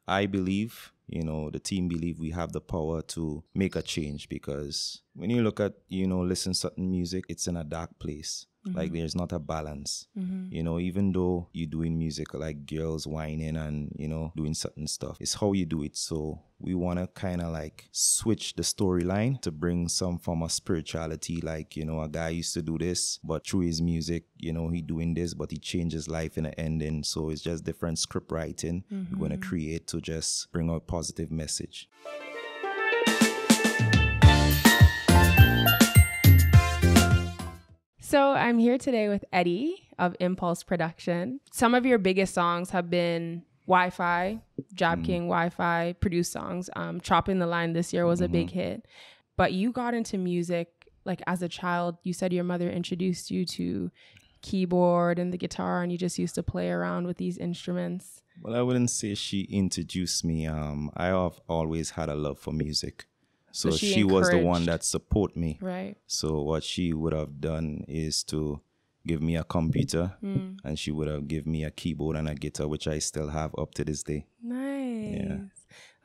I believe, the team believe we have the power to make a change, because when you look at, listen certain music, it's in a dark place. Like there's not a balance. Even though you're doing music like girls whining and, doing certain stuff, it's how you do it. So we want to kind of like switch the storyline to bring some form of spirituality. Like, a guy used to do this, but through his music, he doing this, but he changed his life in the ending. So it's just different script writing we're going to create to just bring out positive message. So I'm here today with Eddie of Impulse Production. Some of your biggest songs have been Wi-Fi, Job King, Wi-Fi, produced songs. Chopping the Line this year was a big hit. But you got into music like as a child. You said your mother introduced you to keyboard and the guitar, and you just used to play around with these instruments. Well, I wouldn't say she introduced me. I have always had a love for music. So she was the one that support me. Right. So what she would have done is to give me a computer, and she would have given me a keyboard and a guitar, which I still have up to this day. Nice. Yeah.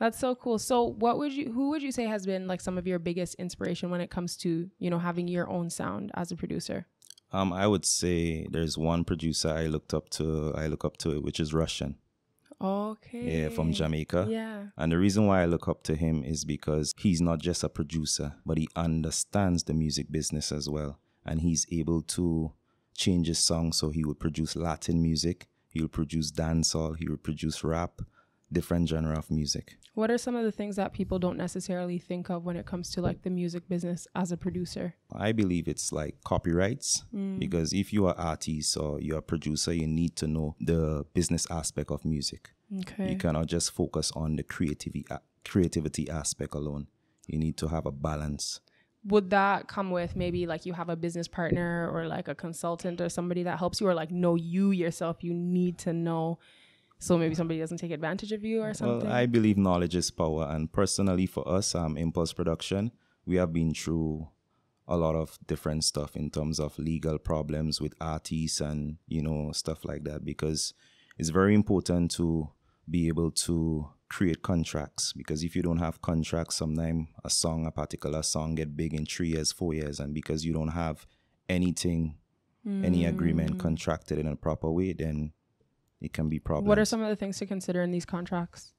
That's so cool. So who would you say has been like some of your biggest inspiration when it comes to, having your own sound as a producer? I would say there's one producer I look up to, which is Russian. Okay. Yeah, from Jamaica. Yeah. And the reason why I look up to him is because he's not just a producer, but he understands the music business as well. And he's able to change his song. So he would produce Latin music, he would produce dancehall, he would produce rap, different genre of music. What are some of the things that people don't necessarily think of when it comes to like the music business as a producer? I believe it's like copyrights, because if you are an artist or you're a producer, you need to know the business aspect of music. Okay. You cannot just focus on the creativity aspect alone. You need to have a balance. Would that come with maybe like you have a business partner or like a consultant or somebody that helps you, or like no, you yourself, you need to know, so maybe somebody doesn't take advantage of you or something? Well, I believe knowledge is power. And personally for us, Impulse Production, we have been through a lot of different stuff in terms of legal problems with artists and, stuff like that, because it's very important to be able to create contracts, because if you don't have contracts, sometimes a particular song get big in 3 years, 4 years, and because you don't have anything, any agreement contracted in a proper way, then it can be problems. What are some of the things to consider in these contracts?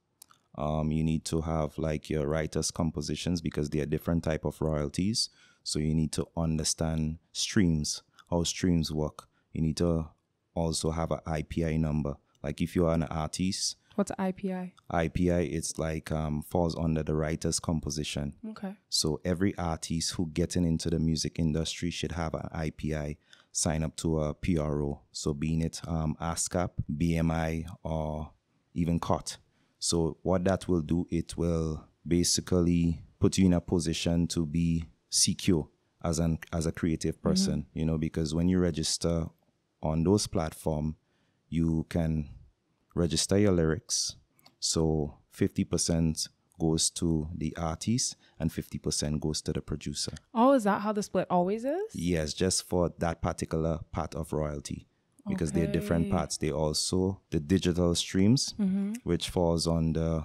You need to have like your writer's compositions, because they are different type of royalties. So you need to understand streams, how streams work. You need to also have an IPI number. Like if you are an artist. What's IPI? IPI, it's like falls under the writer's composition. Okay. So every artist who getting into the music industry should have an IPI, sign up to a PRO. So being it ASCAP, BMI, or even COT. So what that will do, it will basically put you in a position to be secure as a creative person, because when you register on those platforms, you can register your lyrics. So 50% goes to the artist and 50% goes to the producer. Oh, is that how the split always is? Yes, just for that particular part of royalty. Because they're different parts. They also, the digital streams, which falls on the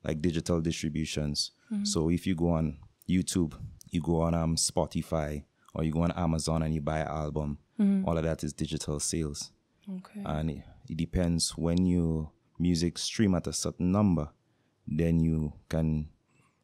like digital distributions. So if you go on YouTube, you go on Spotify, or you go on Amazon and you buy an album, all of that is digital sales. Okay. And it depends when your music stream at a certain number, then you can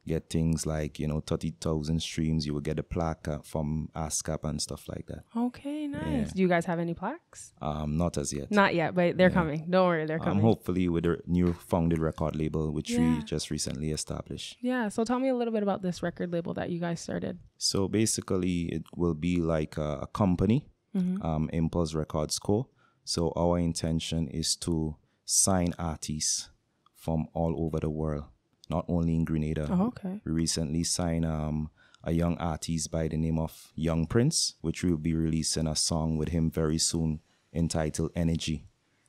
get things like, 30,000 streams. You will get a plaque from ASCAP and stuff like that. Okay, nice. Yeah. Do you guys have any plaques? Not as yet. Not yet, but they're coming. Don't worry, they're coming. Hopefully with a new founded record label, which we just recently established. Yeah, so tell me a little bit about this record label that you guys started. So basically, it will be like a company, Impulse Records Co. So our intention is to sign artists from all over the world, not only in Grenada. Oh, okay. We recently signed a young artist by the name of Young Prince, which we will be releasing a song with him very soon entitled Energy.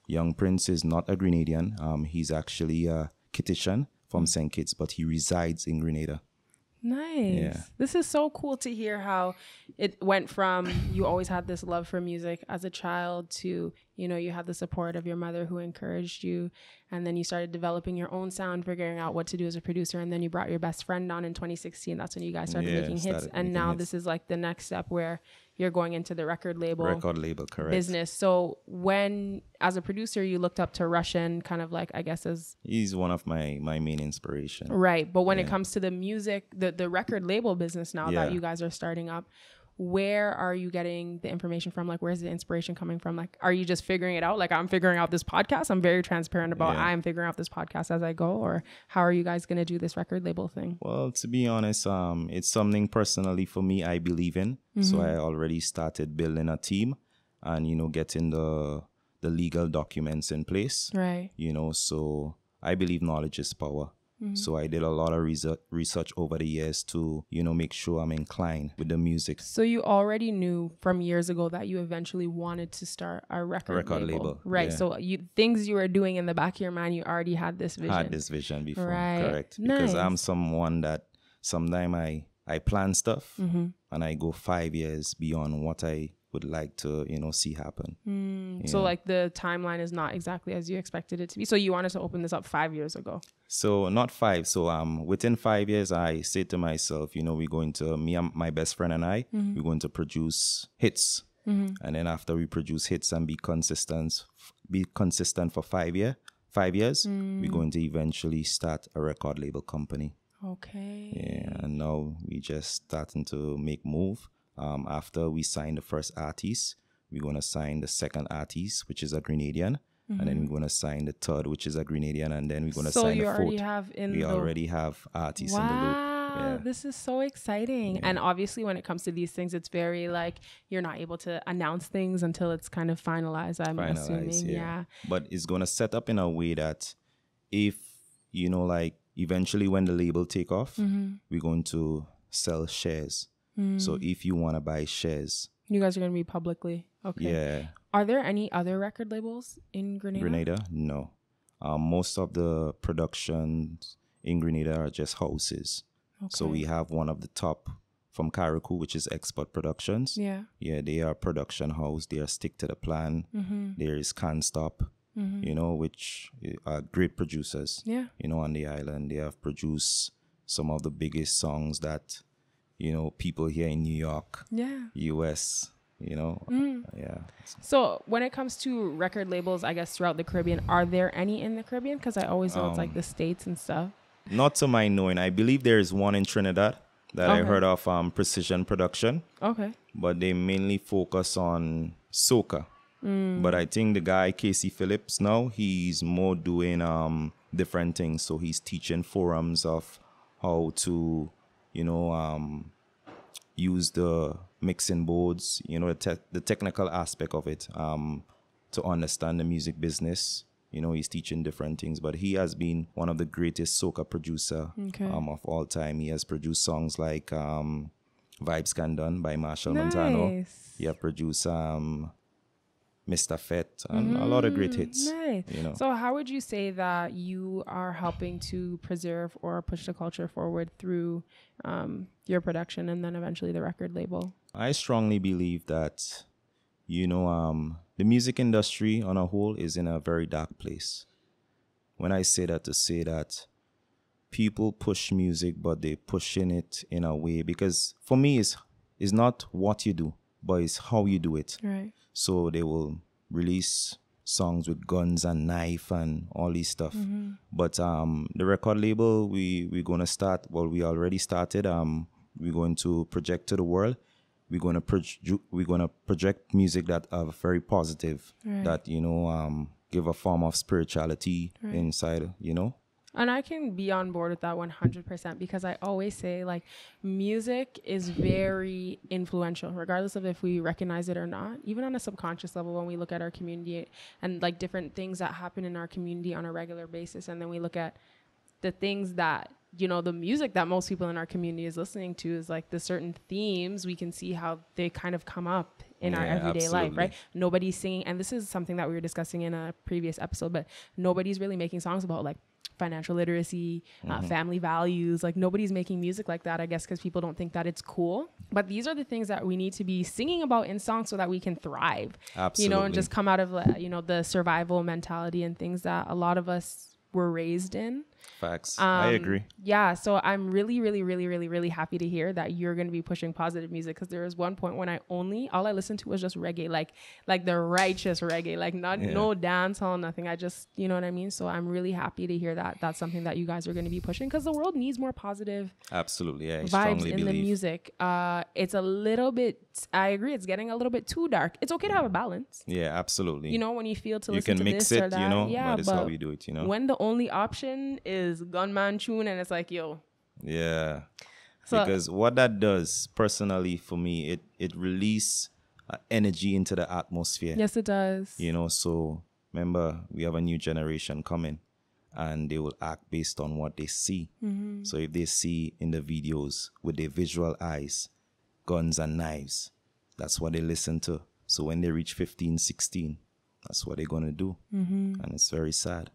Young Prince is not a Grenadian. He's actually a Kittitian from St. Kitts, but he resides in Grenada. Nice. Yeah. This is so cool to hear how it went from you always had this love for music as a child to you know, you had the support of your mother who encouraged you, and then you started developing your own sound, figuring out what to do as a producer, and then you brought your best friend on in 2016. That's when you guys started making hits, and now this is like the next step where you're going into the record label correct, business. So when, as a producer, you looked up to Russian, kind of like, I guess, as he's one of my main inspiration. Right. But when it comes to the music, the record label business now that you guys are starting up, where are you getting the information from? Like, where's the inspiration coming from? Like, are you just figuring it out? Like, I'm figuring out this podcast. I'm very transparent about I'm figuring out this podcast as I go. Or how are you guys going to do this record label thing? Well, to be honest, it's something personally for me I believe in. So I already started building a team and, you know, getting the legal documents in place. Right. You know, so I believe knowledge is power. So I did a lot of research over the years to, you know, make sure I'm inclined with the music. So you already knew from years ago that you eventually wanted to start a record label. Right. Yeah. So things you were doing in the back of your mind, you already had this vision. Had this vision before. Right. Correct. Because I'm someone that sometimes I plan stuff and I go 5 years beyond what I would like to, you know, see happen. So like the timeline is not exactly as you expected it to be. So you wanted to open this up 5 years ago. So not 5. So within 5 years, I say to myself, you know, we're going to, me and my best friend and I, we're going to produce hits. And then after we produce hits and be consistent for 5 years, we're going to eventually start a record label company. Okay. Yeah, and now we just starting to make move. After we sign the first artist, we're going to sign the second artist, which is a Grenadian. And then we're going to sign the third, which is a Grenadian. And then we're going to sign the fourth. We already have artists in the loop. Yeah. This is so exciting. And obviously when it comes to these things, it's very like you're not able to announce things until it's kind of finalized, I'm assuming. Yeah. But it's going to set up in a way that if, you know, like eventually when the label take off, we're going to sell shares. So if you want to buy shares, you guys are going to be publicly. Okay. Yeah. Are there any other record labels in Grenada? No. Most of the productions in Grenada are just houses. Okay. So we have one of the top from Carriacou, which is Export Productions. Yeah. Yeah, they are a production house. They are stick to the plan. There is Can't Stop, you know, which are great producers. Yeah. You know, on the island, they have produced some of the biggest songs that, you know, people here in New York, US, you know, yeah. So when it comes to record labels, I guess throughout the Caribbean, are there any in the Caribbean? Because I always know it's like the States and stuff. Not to my knowing. I believe there is one in Trinidad that I heard of, Precision Production. Okay. But they mainly focus on soca. But I think the guy, Casey Phillips, now he's more doing different things. So he's teaching forums of how to, you know, use the mixing boards, you know, the technical aspect of it, to understand the music business. You know, he's teaching different things, but he has been one of the greatest soca producer of all time. He has produced songs like Vibes Can Done by Marshall Montano. He has produced Mr. Fett and a lot of great hits. Nice. You know. So how would you say that you are helping to preserve or push the culture forward through your production and then eventually the record label? I strongly believe that, you know, the music industry on a whole is in a very dark place. When I say that, to say that people push music, but they pushing it in a way, because for me it's not what you do, but it's how you do it. Right. So they will release songs with guns and knife and all these stuff. But the record label, we're gonna start. Well, we already started. We're going to project to the world. We're gonna project music that are very positive, that, you know, give a form of spirituality inside, you know. And I can be on board with that 100% because I always say, like, music is very influential, regardless of if we recognize it or not. Even on a subconscious level, when we look at our community and like different things that happen in our community on a regular basis, and then we look at the things that, you know, the music that most people in our community is listening to is like the certain themes, we can see how they kind of come up in our everyday life, right? Nobody's singing, and this is something that we were discussing in a previous episode, but nobody's really making songs about like financial literacy, family values. Like nobody's making music like that, I guess, because people don't think that it's cool. But these are the things that we need to be singing about in songs so that we can thrive. Absolutely. And just come out of, the survival mentality and things that a lot of us were raised in. Facts. I agree. Yeah. So I'm really, really, really, really, really happy to hear that you're going to be pushing positive music, because there was one point when all I listened to was just reggae, like the righteous reggae, like no dance hall, nothing. I just, you know what I mean? So I'm really happy to hear that that's something that you guys are going to be pushing, because the world needs more positive Absolutely. I vibes strongly in believe. the music. It's a little bit, I agree, it's getting a little bit too dark. It's okay to have a balance. Yeah, absolutely. When you feel to you listen can to mix this it, or that. but it's how we do it, When the only option is gunman tune and it's like, yo. Yeah. So, because what that does personally for me, it releases energy into the atmosphere. Yes, it does. So remember, we have a new generation coming, and they will act based on what they see. So if they see in the videos with their visual eyes, guns and knives, that's what they listen to. So when they reach 15, 16, that's what they're going to do. And it's very sad,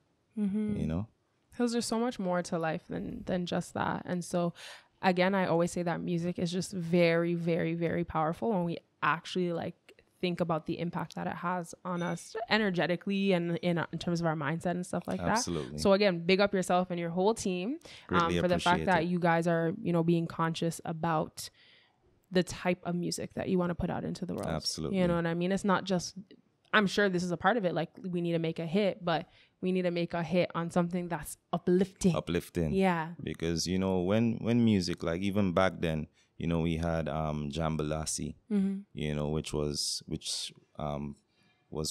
Because there's so much more to life than just that. And so, again, I always say that music is just very, very, very powerful when we actually think about the impact that it has on us energetically and in terms of our mindset and stuff like Absolutely. that. So again, big up yourself and your whole team for the fact that you guys are, being conscious about the type of music that you want to put out into the world. Absolutely. You know what I mean? It's not just, I'm sure this is a part of it. Like, we need to make a hit, but we need to make a hit on something that's uplifting. Yeah. Because, when music, like even back then, we had Jambalasi, which was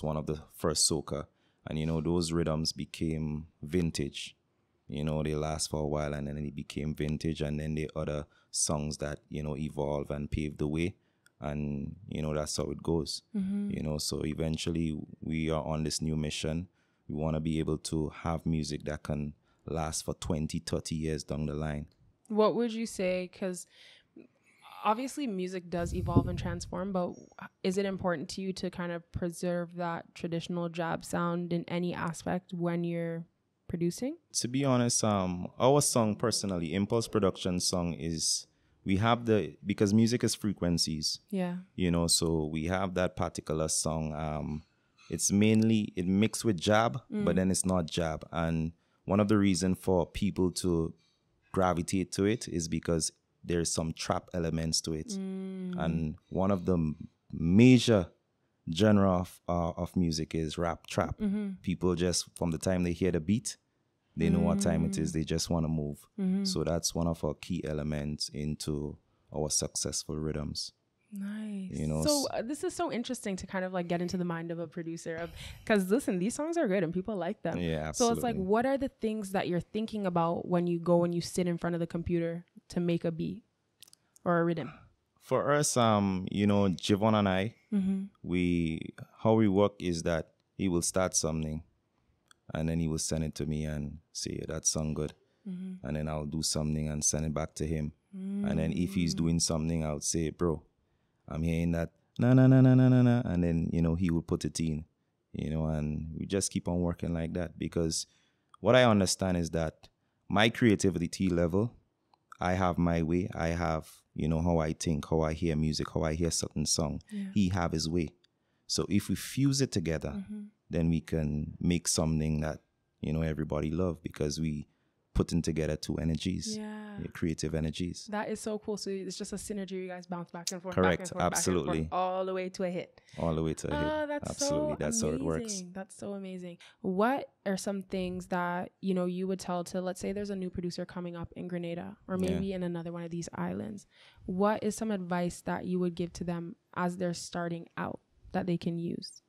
one of the first soca. And, those rhythms became vintage. They last for a while, and then it became vintage. And then the other songs that, evolve and pave the way. And, that's how it goes. So eventually we are on this new mission. We want to be able to have music that can last for 20, 30 years down the line. What would you say? Because obviously music does evolve and transform, but is it important to you to kind of preserve that traditional jab sound in any aspect when you're producing? To be honest, our song personally, Impulse Production song is, because music is frequencies. Yeah. So we have that particular song. It's mainly, it mixed with jab, but then it's not jab. And one of the reasons for people to gravitate to it is because there's some trap elements to it. And one of the major genre of music is rap trap. People just, from the time they hear the beat, they know what time it is. They just want to move. So that's one of our key elements into our successful rhythms. Nice. So this is so interesting to kind of get into the mind of a producer, because listen, these songs are good and people like them. Yeah, absolutely. So it's what are the things that you're thinking about when you sit in front of the computer to make a beat or a rhythm? For us, Javon and I, how we work is that he will start something and then he will send it to me and say, yeah, that song good. And then I'll do something and send it back to him. And then if he's doing something, I'll say, bro, I'm hearing that, na. And then, he will put it in, and we just keep on working like that. Because what I understand is that my creativity level, I have my way. I have, how I think, how I hear music, how I hear certain song. Yeah. He have his way. So if we fuse it together, then we can make something that, everybody love, because we putting together two energies, creative energies. That is so cool. So it's just a synergy. You guys bounce back and forth. Correct. Back and forth, absolutely. Back and forth, all the way to a hit. All the way to a hit. That's absolutely. So that's amazing. How it works. That's so amazing. What are some things that, you would tell to, let's say there's a new producer coming up in Grenada or maybe in another one of these islands. What is some advice that you would give to them as they're starting out that they can use?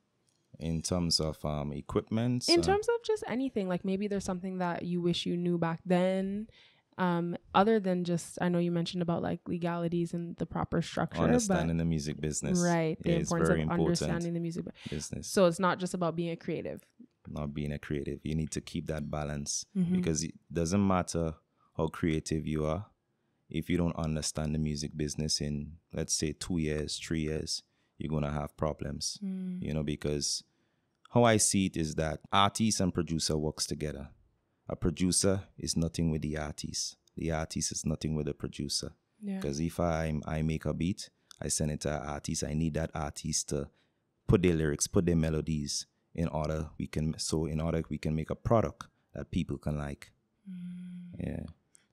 In terms of equipment? In terms of just anything, like maybe there's something that you wish you knew back then, other than just, I know you mentioned about legalities and the proper structure. Understanding the music business. Right. The importance of understanding the music business. So it's not just about being a creative. Not being a creative. You need to keep that balance, because it doesn't matter how creative you are. If you don't understand the music business in, let's say, 2 years, 3 years, you're going to have problems, because how I see it is that artist and producer works together. a producer is nothing with the artist. The artist is nothing with the producer. Because if I make a beat, I send it to an artist. I need that artist to put their lyrics, put their melodies in order we can make a product that people can like. Yeah.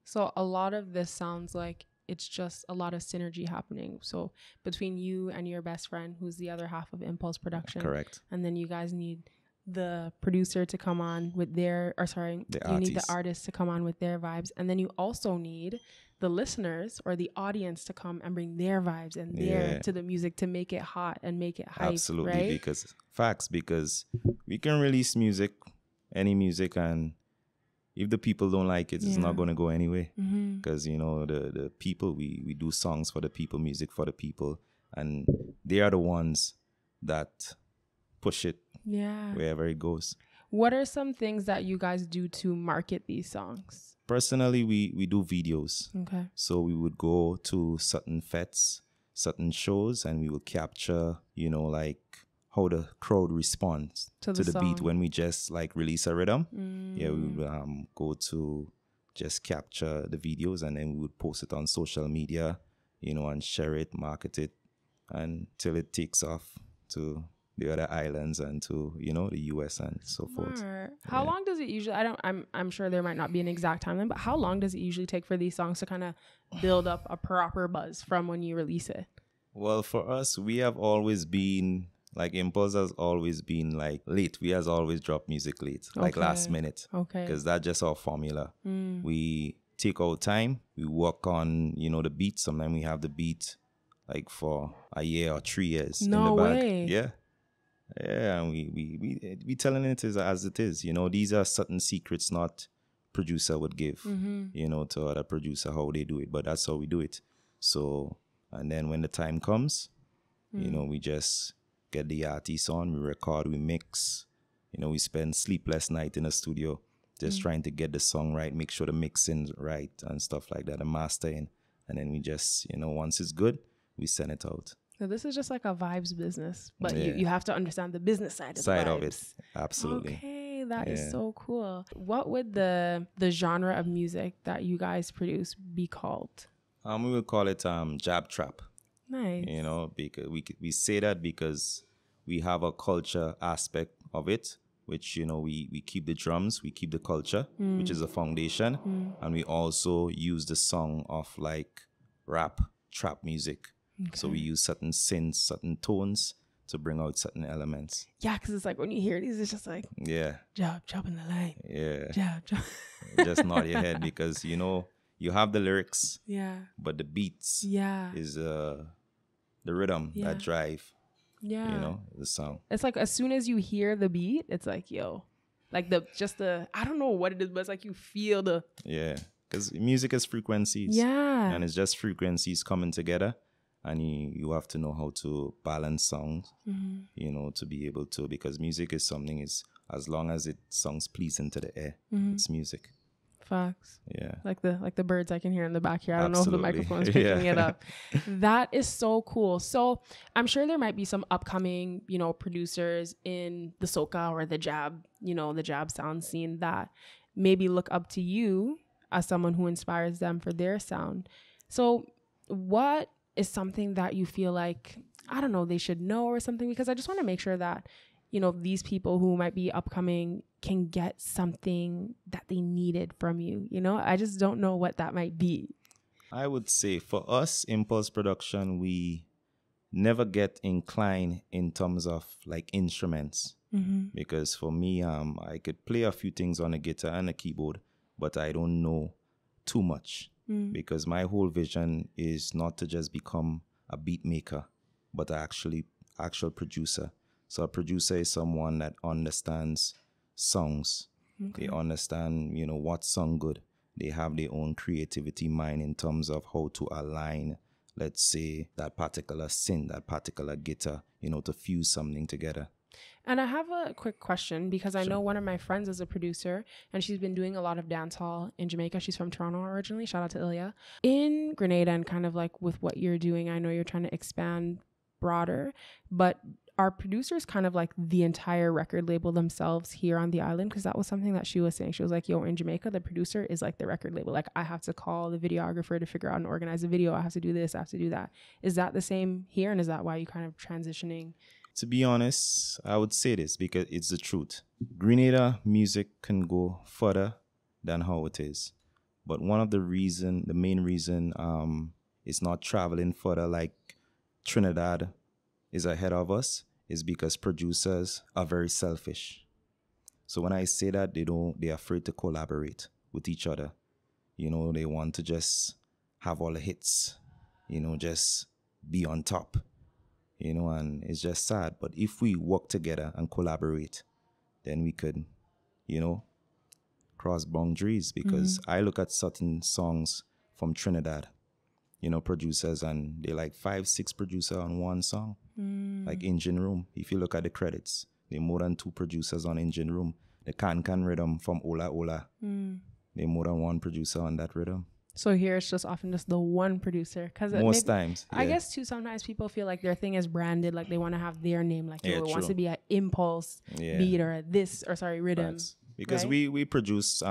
So a lot of this sounds like it's just a lot of synergy happening. So between you and your best friend, who's the other half of Impulse Production. Correct. And then you guys need the producer to come on with need the artist to come on with their vibes. And then you also need the listeners or the audience to come and bring their vibes and to the music to make it hot and make it hype. Absolutely, right? because we can release music, any music, and if the people don't like it, it's not going to go anyway. Because, the people, we do songs for the people, music for the people, and they are the ones that push it wherever it goes. What are some things that you guys do to market these songs? Personally, we do videos. Okay. So we would go to certain fetes, certain shows, and we would capture, like how the crowd responds to the beat when we just like release a rhythm. We would go to just capture the videos, and then we would post it on social media, and share it, market it, until it takes off to the other islands and to, the US and so forth. How long does it usually, I'm sure there might not be an exact timeline, but how long does it usually take for these songs to kind of build up a proper buzz from when you release it? Well, for us, we have always been, like, Impulse has always been, like, late. We has always dropped music late, like last minute. Okay. Because that's just our formula. We take our time. We work on, the beat. Sometimes we have the beat, like, for a year or 3 years in the bag. Way. Yeah. Yeah, and we telling it as it is. These are certain secrets not producer would give, to other producer how they do it. But that's how we do it. So, and then when the time comes, we just get the artist on, we record, we mix. We spend sleepless night in the studio just trying to get the song right, make sure the mixing's right and stuff like that, the mastering. And then we just, once it's good, we send it out. So this is just like a vibes business, but you have to understand the business side of it. Absolutely. Okay, that is so cool. What would the genre of music that you guys produce be called? We would call it jab trap. Nice. Because we say that because we have a culture aspect of it, which we keep the drums, we keep the culture, which is a foundation, and we also use the song of like rap, trap music. Okay. So we use certain synths, certain tones to bring out certain elements. Yeah, because it's like when you hear these, it's just like, jab in the line. Yeah. Jab. Just nod your head because, you have the lyrics, but the beats is the rhythm that drive, the song. It's like as soon as you hear the beat, it's like, yo, like I don't know what it is, but it's like you feel the. Yeah, because music is frequencies. Yeah. And it's just frequencies coming together. And you have to know how to balance songs, to be able to, because music is something as long as it sounds pleasing to the ear, it's music. Facts. Yeah. Like the birds I can hear in the back here. I don't know if the microphone's picking it up. That is so cool. So I'm sure there might be some upcoming, producers in the soca or the jab, the jab sound scene that maybe look up to you as someone who inspires them for their sound. So what is something that you feel like, I don't know, they should know or something? Because I just want to make sure that, these people who might be upcoming can get something that they needed from you. I just don't know what that might be. I would say for us, Impulse Production, we never get inclined in terms of like instruments. Because for me, I could play a few things on a guitar and a keyboard, but I don't know too much. Because my whole vision is not to just become a beat maker, but actual producer. So a producer is someone that understands songs. Okay. They understand, what song good. They have their own creativity mind in terms of how to align, let's say, that particular synth, that particular guitar, to fuse something together. And I have a quick question because I know one of my friends is a producer and she's been doing a lot of dancehall in Jamaica. She's from Toronto originally. Shout out to Ilya. In Grenada and kind of like with what you're doing, I know you're trying to expand broader, but are producers kind of like the entire record label themselves here on the island? Because that was something that she was saying. She was like, yo, in Jamaica, the producer is like the record label. Like, I have to call the videographer to figure out and organize the video. I have to do this. I have to do that. Is that the same here? And is that why you kind of transitioning? To be honest, I would say this because it's the truth. Grenada music can go further than how it is. But one of the main reason it's not traveling further like Trinidad is ahead of us is because producers are very selfish. So when I say that, they're afraid to collaborate with each other. You know, they want to just have all the hits, you know, just be on top, you know, and it's just sad. But if we work together and collaborate, then we could, you know, cross boundaries, because I look at certain songs from Trinidad, you know, producers, and they're like 5-6 producers on one song. Like Engine Room. If you look at the credits, there are more than 2 producers on Engine Room. The Can Rhythm from Ola Ola. There are more than 1 producer on that rhythm. So here it's just often just the one producer. Cause most times. Yeah. I guess too, sometimes people feel like their thing is branded, like they want to have their name, like it wants to be an Impulse beat or rhythm. Right. Because we produce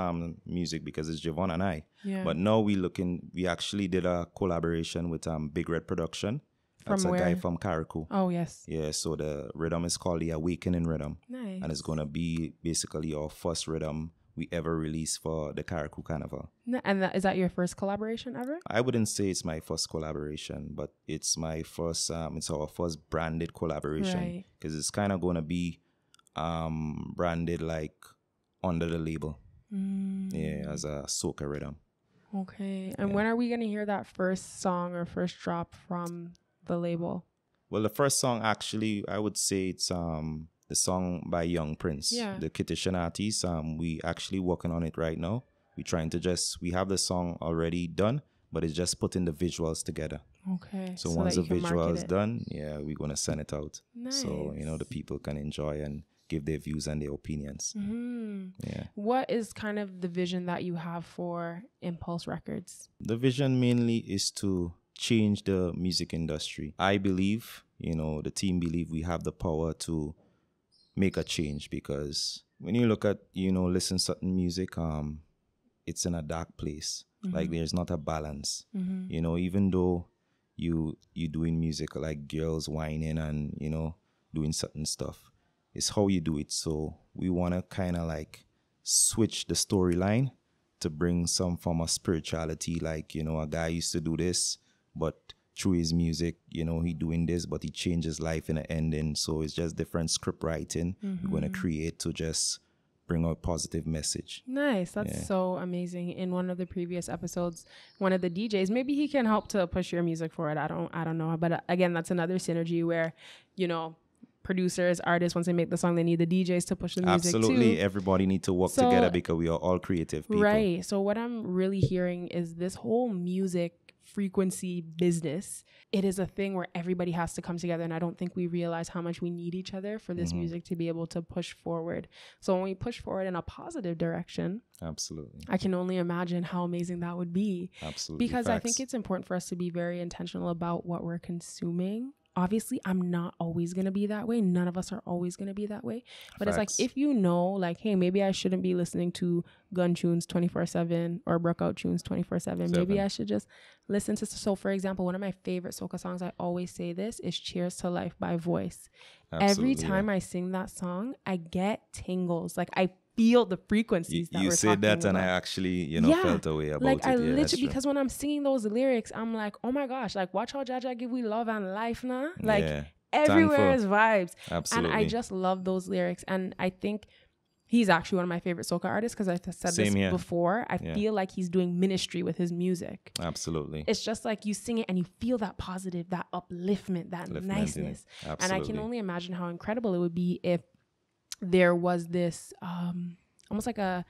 music because it's Javon and I. Yeah. But now we actually did a collaboration with Big Red Production. That's a guy from Carriacou. Oh, yes. Yeah, so the rhythm is called the Awakening Rhythm. Nice. And it's going to be basically our first rhythm we ever released for the Carriacou Carnival. And is that your first collaboration ever? I wouldn't say it's my first collaboration, but it's my first, it's our first branded collaboration. Because it's kind of going to be branded like under the label. Yeah, as a soca rhythm. Okay. And when are we going to hear that first song or first drop from the label? Well, the first song, actually, I would say it's the song by Young Prince, the Kittitian artist. We actually working on it right now. We have the song already done, but it's just putting the visuals together. Okay. So once the visual is done, we're going to send it out. Nice. So, you know, the people can enjoy and give their views and their opinions. Yeah. What is kind of the vision that you have for Impulse Records? The vision mainly is to change the music industry. I believe, you know, the team believe we have the power to make a change, because when you look at, you know, listen certain music, it's in a dark place. Like there's not a balance. You know, even though you doing music like girls whining and, you know, doing certain stuff, it's how you do it. So we want to kind of like switch the storyline to bring some form of spirituality. Like, you know, a guy used to do this, but through his music, you know, he doing this, but he changed his life in the ending. So it's just different script writing we're going to create to just bring out positive message. Nice. That's so amazing. In one of the previous episodes, one of the DJs, maybe he can help to push your music forward. I don't know. But again, that's another synergy where, you know, producers, artists, once they make the song, they need the DJs to push the music too. Absolutely. Everybody need to work together because we are all creative people. Right. So what I'm really hearing is this whole music frequency business. It is a thing where everybody has to come together, and I don't think we realize how much we need each other for this music to be able to push forward. So when we push forward in a positive direction, absolutely, I can only imagine how amazing that would be. Absolutely. Because Facts. I think it's important for us to be very intentional about what we're consuming. Obviously, I'm not always going to be that way. None of us are always going to be that way. But Facts. it's like, if you know, like, hey, maybe I shouldn't be listening to gun tunes 24/7 or breakout tunes 24/7. Maybe I should just listen to. So, for example, one of my favorite soca songs, I always say this, is Cheers to Life by Voice. Absolutely, every time I sing that song, I get tingles. Like, I feel the frequencies that we're talking about. You said that, and I actually, you know, felt a way about like, it. I literally, because when I'm singing those lyrics, I'm like, oh my gosh, like, watch how Jaja give we love and life now. Like, everywhere is vibes. Absolutely. And I just love those lyrics. And I think he's actually one of my favorite soca artists, because I've said this before. I feel like he's doing ministry with his music. Absolutely. It's just like you sing it and you feel that positive, that upliftment, that niceness. Absolutely. And I can only imagine how incredible it would be if there was this almost like a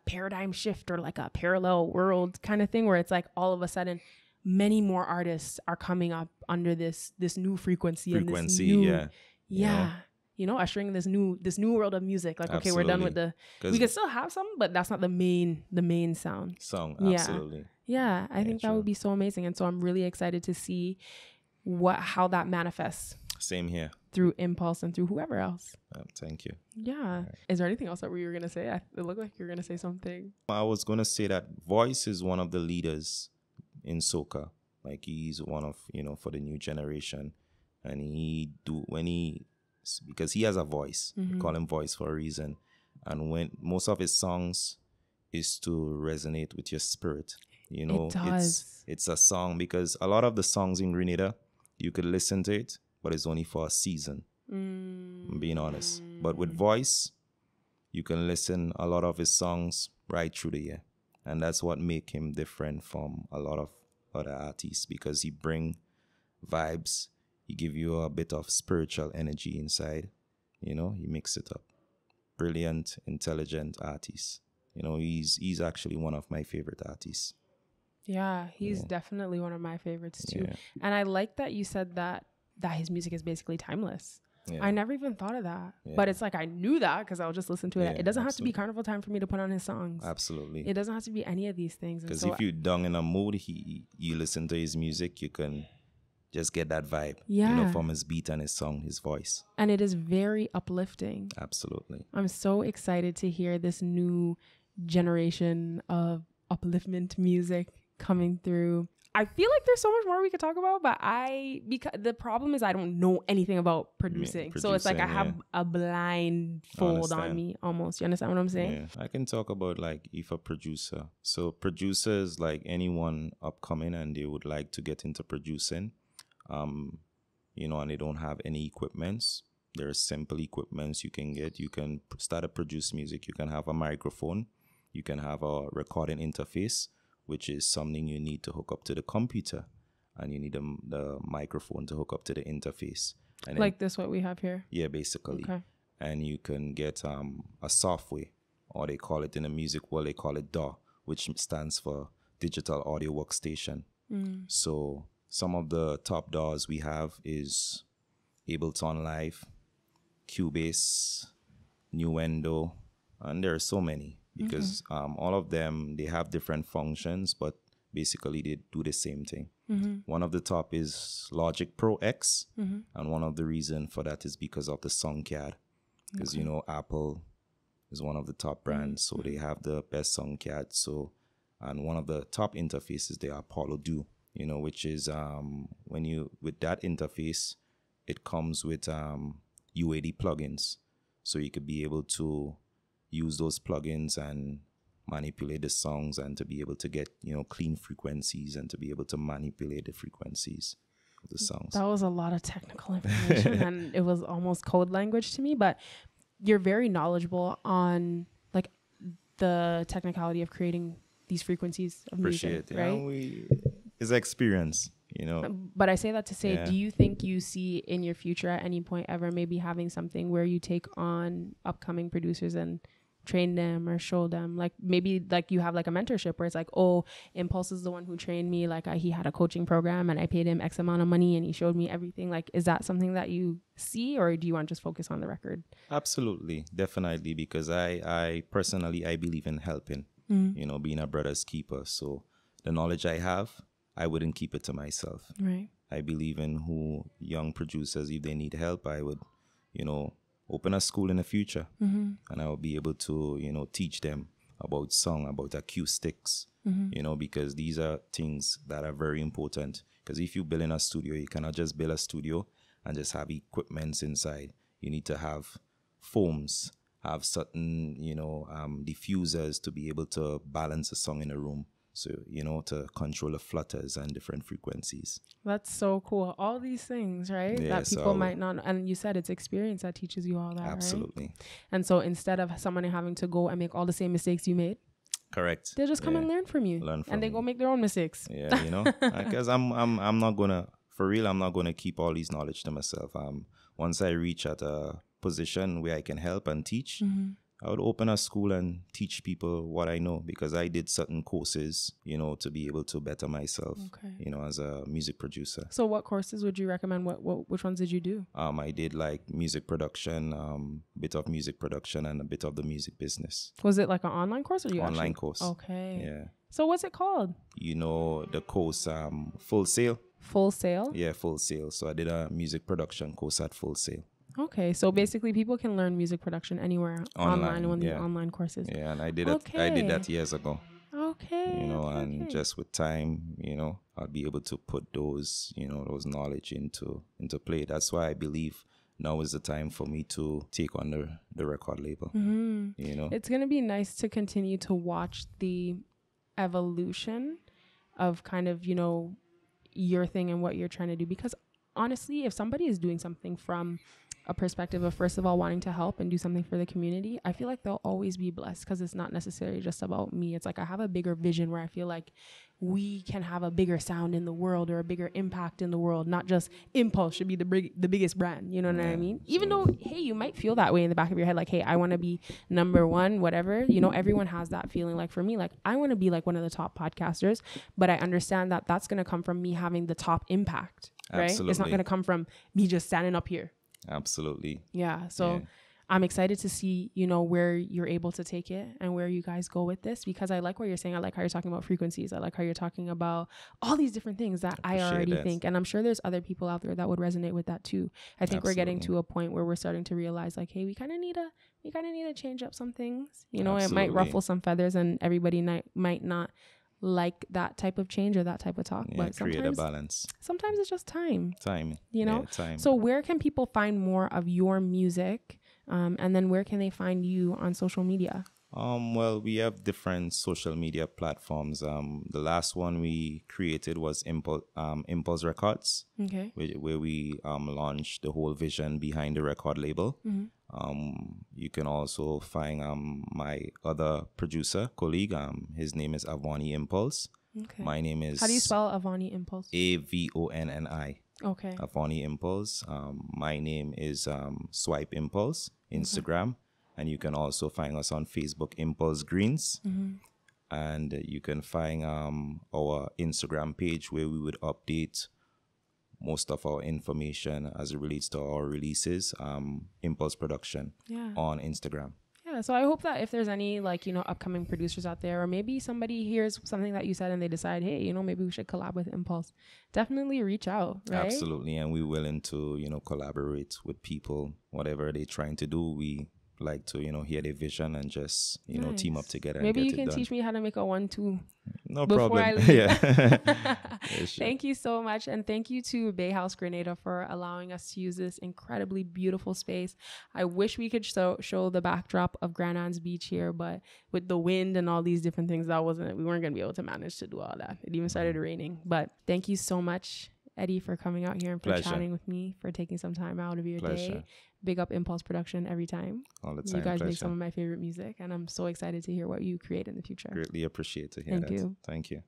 paradigm shift or like a parallel world kind of thing, where it's like all of a sudden many more artists are coming up under this new frequency and this new, you know, ushering this new world of music. Like, okay, we're done with we can still have some, but that's not the main sound. Absolutely. Yeah, I think that would be so amazing. And so I'm really excited to see how that manifests. Same here. through Impulse and through whoever else. Thank you. Yeah. Right. Is there anything else that you were going to say? It looked like you were going to say something. I was going to say that Voice is one of the leaders in soca. Like he's one of, for the new generation. And because he has a voice, we call him Voice for a reason. And when most of his songs is to resonate with your spirit. It does. It's a song, because a lot of the songs in Grenada, you could listen to it, but it's only for a season. I'm being honest. But with Voice, you can listen a lot of his songs right through the year. And that's what make him different from a lot of other artists, because he bring vibes. He give you a bit of spiritual energy inside. He mix it up. Brilliant, intelligent artist. He's actually one of my favorite artists. Yeah, he's definitely one of my favorites too. Yeah. And I like that you said that his music is basically timeless. Yeah. I never even thought of that. Yeah. But it's like I knew that because I'll just listen to it. Yeah, it doesn't have to be carnival time for me to put on his songs. Absolutely. It doesn't have to be any of these things. Because if you're down in a mood, you listen to his music, you can just get that vibe, from his beat and his song, his voice. And it is very uplifting. Absolutely. I'm so excited to hear this new generation of upliftment music coming through. I feel like there's so much more we could talk about, but because the problem is I don't know anything about producing. So it's like I have a blindfold on me almost. You understand what I'm saying? Yeah. I can talk about like if a producer. So producers, like anyone upcoming and they would like to get into producing, and they don't have any equipments. There are simple equipments you can get. You can start to produce music. You can have a microphone. You can have a recording interface, which is something you need to hook up to the computer, and you need the microphone to hook up to the interface. And like this, what we have here? Yeah, basically. Okay. And you can get a software, or they call it in the music world, they call it Doh, which stands for Digital Audio Workstation. So some of the top DAWs we have is Ableton Live, Cubase, Nuendo, and there are so many. Because all of them, they have different functions, but basically they do the same thing. One of the top is Logic Pro X, and one of the reasons for that is because of the sound card. Because, Apple is one of the top brands, so they have the best sound card. So, and one of the top interfaces, they are Apollo Do, which is with that interface, it comes with UAD plugins. So you could be able to use those plugins and manipulate the songs, and to be able to get clean frequencies, and to be able to manipulate the frequencies of the songs. That was a lot of technical information and it was almost code language to me, but you're very knowledgeable on like the technicality of creating these frequencies of music, right? It's experience. But I say that to say, do you think you see in your future at any point ever maybe having something where you take on upcoming producers and train them or show them, like maybe like you have like a mentorship where it's like, oh, Impulse is the one who trained me, like he had a coaching program and I paid him X amount of money and he showed me everything. Like, is that something that you see, or do you want to just focus on the record? Absolutely, definitely, because I personally believe in helping, being a brother's keeper. So the knowledge I have, I wouldn't keep it to myself. Right. I believe in young producers, if they need help, I would, open a school in the future, and I will be able to, teach them about song, about acoustics, because these are things that are very important. Because if you build in a studio, you cannot just build a studio and just have equipments inside. You need to have foams, have certain, diffusers to be able to balance a song in a room. So, to control the flutters and different frequencies. That's so cool. All these things, right? Yeah, that people might not. And you said it's experience that teaches you all that, absolutely. Right? And so instead of someone having to go and make all the same mistakes you made, correct, they'll just come and learn from you. And they go make their own mistakes. Yeah, because I'm not gonna, for real, I'm not gonna keep all these knowledge to myself. Once I reach at a position where I can help and teach, I would open a school and teach people what I know, because I did certain courses, to be able to better myself, as a music producer. So what courses would you recommend? Which ones did you do? I did like music production, bit of music production and a bit of the music business. Was it like an online course or you course? Okay. Yeah. So what's it called? The course, Full Sail. Full Sail? Yeah, Full Sail. So I did a music production course at Full Sail. Okay, so basically people can learn music production anywhere online in one of these online courses. Yeah, and I did that years ago. Okay. You know, and just with time, you know, I'll be able to put those, you know, those knowledge into play. That's why I believe now is the time for me to take on the record label. You know, it's going to be nice to continue to watch the evolution of kind of, you know, your thing and what you're trying to do, because honestly, if somebody is doing something from a perspective of, first of all, wanting to help and do something for the community, I feel like they'll always be blessed, because it's not necessarily just about me. It's like I have a bigger vision where I feel like we can have a bigger sound in the world or a bigger impact in the world, not just Impulse should be the biggest brand. You know what I mean? Even though, hey, you might feel that way in the back of your head, like, hey, I want to be number one, whatever. You know, everyone has that feeling. Like for me, like I want to be like one of the top podcasters, but I understand that that's going to come from me having the top impact, right? Absolutely. It's not going to come from me just standing up here. Absolutely. Yeah. So I'm excited to see, you know, where you're able to take it and where you guys go with this, because I like what you're saying. I like how you're talking about frequencies. I like how you're talking about all these different things that I already think. And I'm sure there's other people out there that would resonate with that too. I think we're getting to a point where we're starting to realize like, hey, we kind of need to change up some things. You know, it might ruffle some feathers and everybody might not like that type of change or that type of talk, but sometimes create a balance. Sometimes it's just time, you know. Time. So where can people find more of your music, and then where can they find you on social media? Well, we have different social media platforms. The last one we created was Impulse Records, okay, where we launched the whole vision behind the record label. You can also find my other producer colleague. His name is Avani Impulse. Okay. My name is. How do you spell Avani Impulse? Avonni. Okay. Avani Impulse. My name is Swipe Impulse, Instagram. Okay. And you can also find us on Facebook, Impulse Greens. And you can find our Instagram page where we would update most of our information as it relates to our releases, Impulse Production on Instagram. Yeah, so I hope that if there's any like, you know, upcoming producers out there, or maybe somebody hears something that you said and they decide, hey, you know, maybe we should collab with Impulse, definitely reach out, right? Absolutely, and we're willing to, you know, collaborate with people, whatever they're trying to do. We like to, you know, hear their vision and just, you know, team up together. Maybe and you get can teach me how to make a 1-2. No before problem. I leave. Yeah. Thank you so much. And thank you to Bay House Grenada for allowing us to use this incredibly beautiful space. I wish we could show the backdrop of Grand Anne's Beach here, but with the wind and all these different things, we weren't going to be able to manage to do all that. It even started raining. But thank you so much, Eddie, for coming out here and for chatting with me, for taking some time out of your day. Big up Impulse Production every time. All the time. You guys make some of my favorite music, and I'm so excited to hear what you create in the future. Greatly appreciate to hear that. Thank you. Thank you.